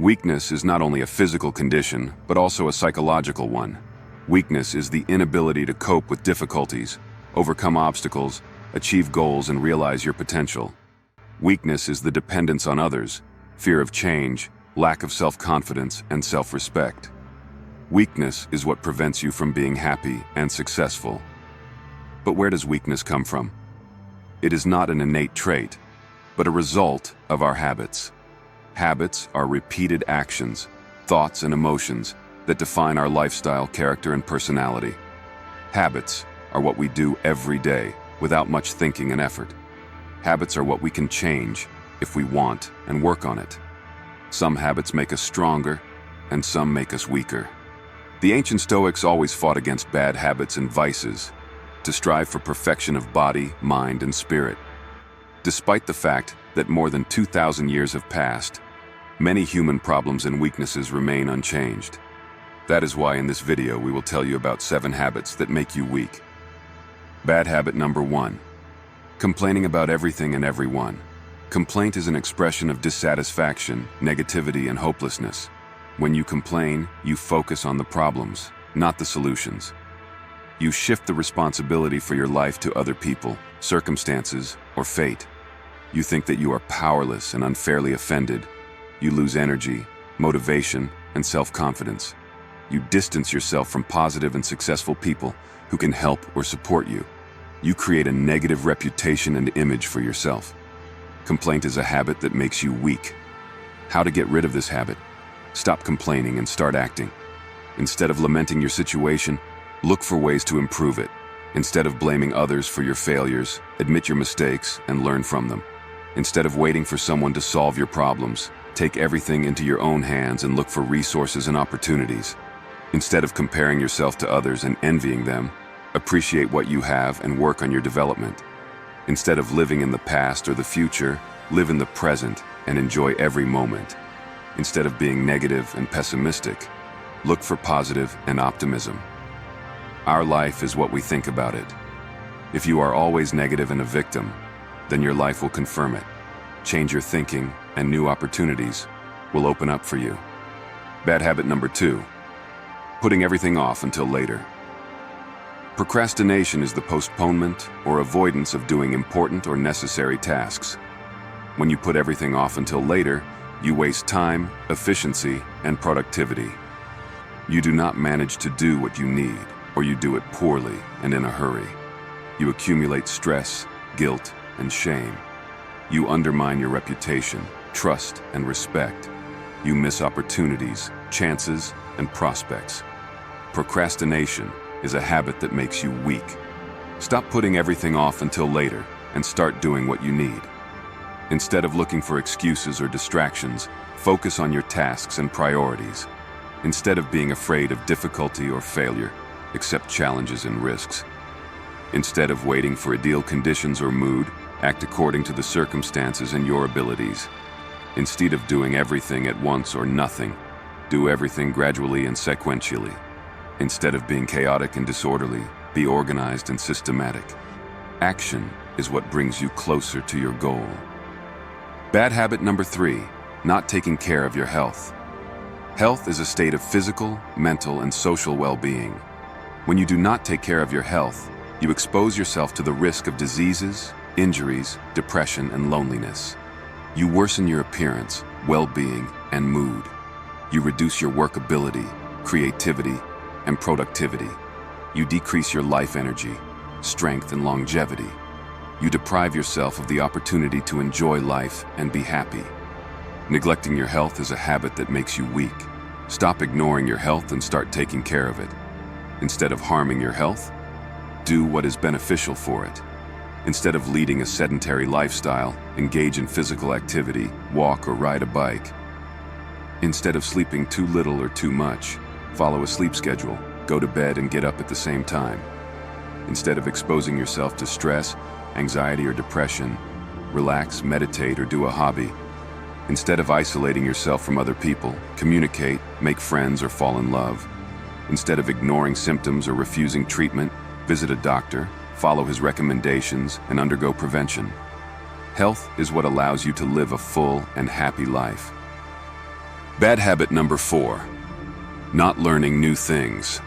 Weakness is not only a physical condition, but also a psychological one. Weakness is the inability to cope with difficulties, overcome obstacles, achieve goals, and realize your potential. Weakness is the dependence on others, fear of change, lack of self-confidence, and self-respect. Weakness is what prevents you from being happy and successful. But where does weakness come from? It is not an innate trait, but a result of our habits. Habits are repeated actions, thoughts, and emotions that define our lifestyle, character, and personality. Habits are what we do every day without much thinking and effort. Habits are what we can change if we want and work on it. Some habits make us stronger, and some make us weaker. The ancient Stoics always fought against bad habits and vices to strive for perfection of body, mind, and spirit. Despite the fact that more than 2,000 years have passed, many human problems and weaknesses remain unchanged. That is why in this video we will tell you about 7 habits that make you weak. Bad habit number 1. Complaining about everything and everyone. Complaint is an expression of dissatisfaction, negativity, and hopelessness. When you complain, you focus on the problems, not the solutions. You shift the responsibility for your life to other people, circumstances, or fate. You think that you are powerless and unfairly offended. You lose energy, motivation, and self-confidence. You distance yourself from positive and successful people who can help or support you. You create a negative reputation and image for yourself. Complaint is a habit that makes you weak. How to get rid of this habit? Stop complaining and start acting. Instead of lamenting your situation, look for ways to improve it. Instead of blaming others for your failures, admit your mistakes and learn from them. Instead of waiting for someone to solve your problems, take everything into your own hands and look for resources and opportunities. Instead of comparing yourself to others and envying them, appreciate what you have and work on your development. Instead of living in the past or the future, live in the present and enjoy every moment. Instead of being negative and pessimistic, look for positive and optimism. Our life is what we think about it. If you are always negative and a victim, then your life will confirm it. Change your thinking and new opportunities will open up for you. Bad habit number 2. Putting everything off until later. Procrastination is the postponement or avoidance of doing important or necessary tasks. When you put everything off until later, you waste time, efficiency, and productivity. You do not manage to do what you need, or you do it poorly and in a hurry. You accumulate stress, guilt, and shame. You undermine your reputation, trust, and respect. You miss opportunities, chances, and prospects. Procrastination is a habit that makes you weak. Stop putting everything off until later and start doing what you need. Instead of looking for excuses or distractions, focus on your tasks and priorities. Instead of being afraid of difficulty or failure, accept challenges and risks. Instead of waiting for ideal conditions or mood, act according to the circumstances and your abilities. Instead of doing everything at once or nothing, do everything gradually and sequentially. Instead of being chaotic and disorderly, be organized and systematic. Action is what brings you closer to your goal. Bad habit number 3, not taking care of your health. Health is a state of physical, mental, and social well-being. When you do not take care of your health, you expose yourself to the risk of diseases, injuries, depression, and loneliness. You worsen your appearance, well-being, and mood. You reduce your workability, creativity, and productivity. You decrease your life energy, strength, and longevity. You deprive yourself of the opportunity to enjoy life and be happy. Neglecting your health is a habit that makes you weak. Stop ignoring your health and start taking care of it. Instead of harming your health, do what is beneficial for it. Instead of leading a sedentary lifestyle, engage in physical activity, walk or ride a bike. Instead of sleeping too little or too much, follow a sleep schedule, go to bed and get up at the same time. Instead of exposing yourself to stress, anxiety, or depression, relax, meditate, or do a hobby. Instead of isolating yourself from other people, communicate, make friends, or fall in love. Instead of ignoring symptoms or refusing treatment, visit a doctor, follow his recommendations, and undergo prevention. Health is what allows you to live a full and happy life. Bad habit number 4. Not learning new things.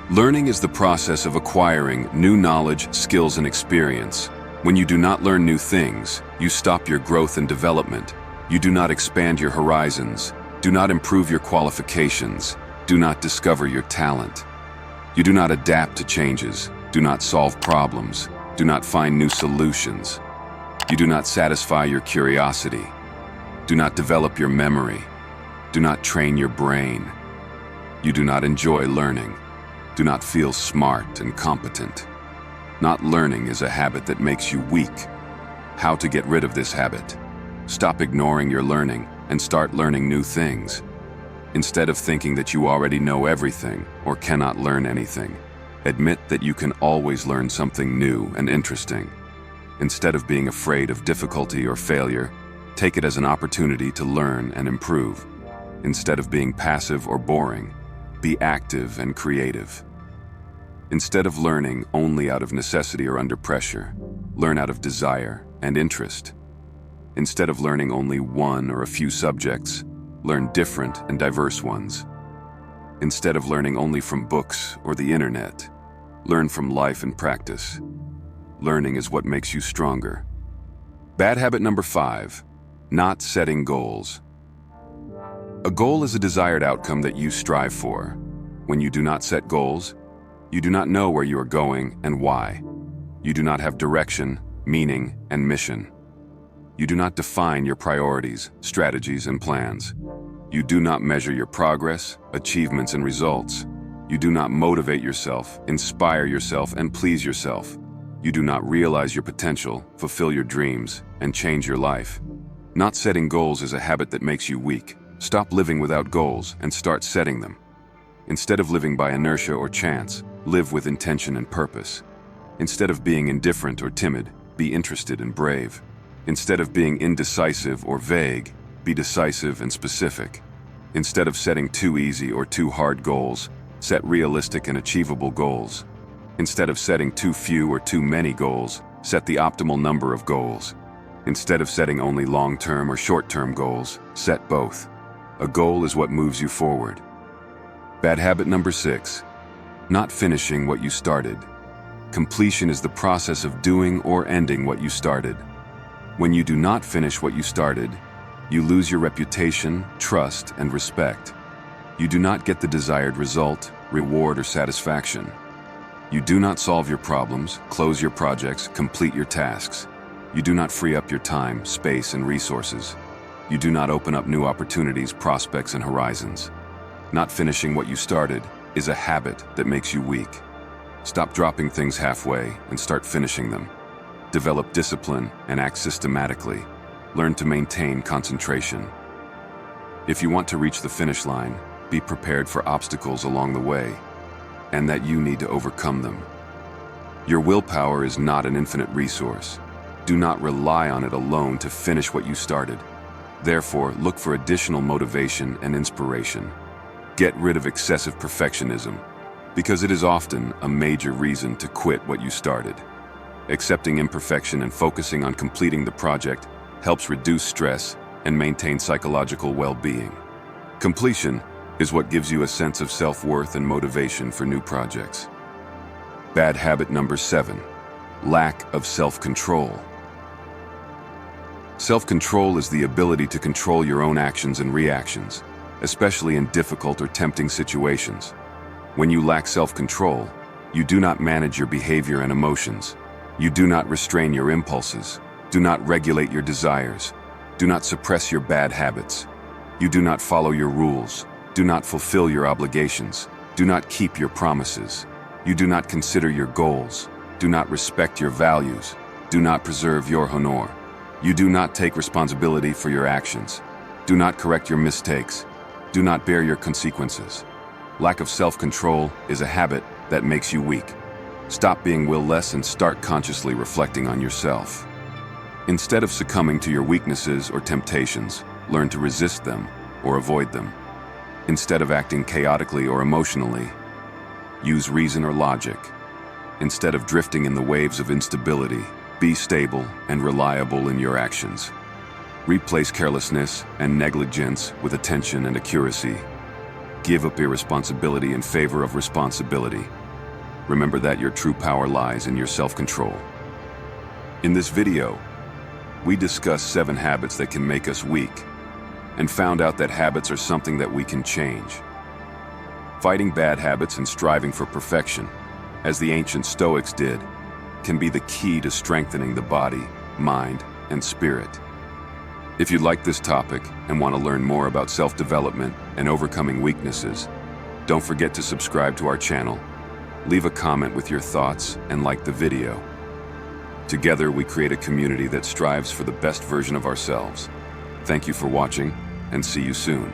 Learning is the process of acquiring new knowledge, skills, and experience. When you do not learn new things, you stop your growth and development. You do not expand your horizons. Do not improve your qualifications. Do not discover your talent. You do not adapt to changes. Do not solve problems. Do not find new solutions. You do not satisfy your curiosity. Do not develop your memory. Do not train your brain. You do not enjoy learning. Do not feel smart and competent. Not learning is a habit that makes you weak. How to get rid of this habit? Stop ignoring your learning and start learning new things. Instead of thinking that you already know everything or cannot learn anything, admit that you can always learn something new and interesting. Instead of being afraid of difficulty or failure, take it as an opportunity to learn and improve. Instead of being passive or boring, be active and creative. Instead of learning only out of necessity or under pressure, learn out of desire and interest. Instead of learning only one or a few subjects, learn different and diverse ones. Instead of learning only from books or the internet, learn from life and practice. Learning is what makes you stronger. Bad habit number 5, not setting goals. A goal is a desired outcome that you strive for. When you do not set goals, you do not know where you are going and why. You do not have direction, meaning, and mission. You do not define your priorities, strategies, and plans. You do not measure your progress, achievements, and results. You do not motivate yourself, inspire yourself, and please yourself. You do not realize your potential, fulfill your dreams, and change your life. Not setting goals is a habit that makes you weak. Stop living without goals and start setting them. Instead of living by inertia or chance, live with intention and purpose. Instead of being indifferent or timid, be interested and brave. Instead of being indecisive or vague, be decisive and specific. Instead of setting too easy or too hard goals, set realistic and achievable goals. Instead of setting too few or too many goals, set the optimal number of goals. Instead of setting only long-term or short-term goals, set both. A goal is what moves you forward. Bad habit number 6, not finishing what you started. Completion is the process of doing or ending what you started. When you do not finish what you started, you lose your reputation, trust, and respect. You do not get the desired result, reward, or satisfaction. You do not solve your problems, close your projects, complete your tasks. You do not free up your time, space, and resources. You do not open up new opportunities, prospects, and horizons. Not finishing what you started is a habit that makes you weak. Stop dropping things halfway and start finishing them. Develop discipline and act systematically. Learn to maintain concentration. If you want to reach the finish line, be prepared for obstacles along the way, and that you need to overcome them. Your willpower is not an infinite resource. Do not rely on it alone to finish what you started. Therefore, look for additional motivation and inspiration. Get rid of excessive perfectionism, because it is often a major reason to quit what you started. Accepting imperfection and focusing on completing the project helps reduce stress and maintain psychological well-being. Completion is what gives you a sense of self-worth and motivation for new projects. Bad habit number 7, lack of self-control. Self-control is the ability to control your own actions and reactions, especially in difficult or tempting situations. When you lack self-control, you do not manage your behavior and emotions. You do not restrain your impulses. Do not regulate your desires. Do not suppress your bad habits. You do not follow your rules. Do not fulfill your obligations. Do not keep your promises. You do not consider your goals. Do not respect your values. Do not preserve your honor. You do not take responsibility for your actions. Do not correct your mistakes. Do not bear your consequences. Lack of self-control is a habit that makes you weak. Stop being will-less and start consciously reflecting on yourself. Instead of succumbing to your weaknesses or temptations, learn to resist them or avoid them. Instead of acting chaotically or emotionally, use reason or logic. Instead of drifting in the waves of instability, be stable and reliable in your actions. Replace carelessness and negligence with attention and accuracy. Give up irresponsibility in favor of responsibility. Remember that your true power lies in your self-control. In this video, we discuss 7 habits that can make us weak, and found out that habits are something that we can change. Fighting bad habits and striving for perfection, as the ancient Stoics did, can be the key to strengthening the body, mind, and spirit. If you like this topic and want to learn more about self-development and overcoming weaknesses, don't forget to subscribe to our channel, leave a comment with your thoughts, and like the video. Together, we create a community that strives for the best version of ourselves. Thank you for watching, and see you soon.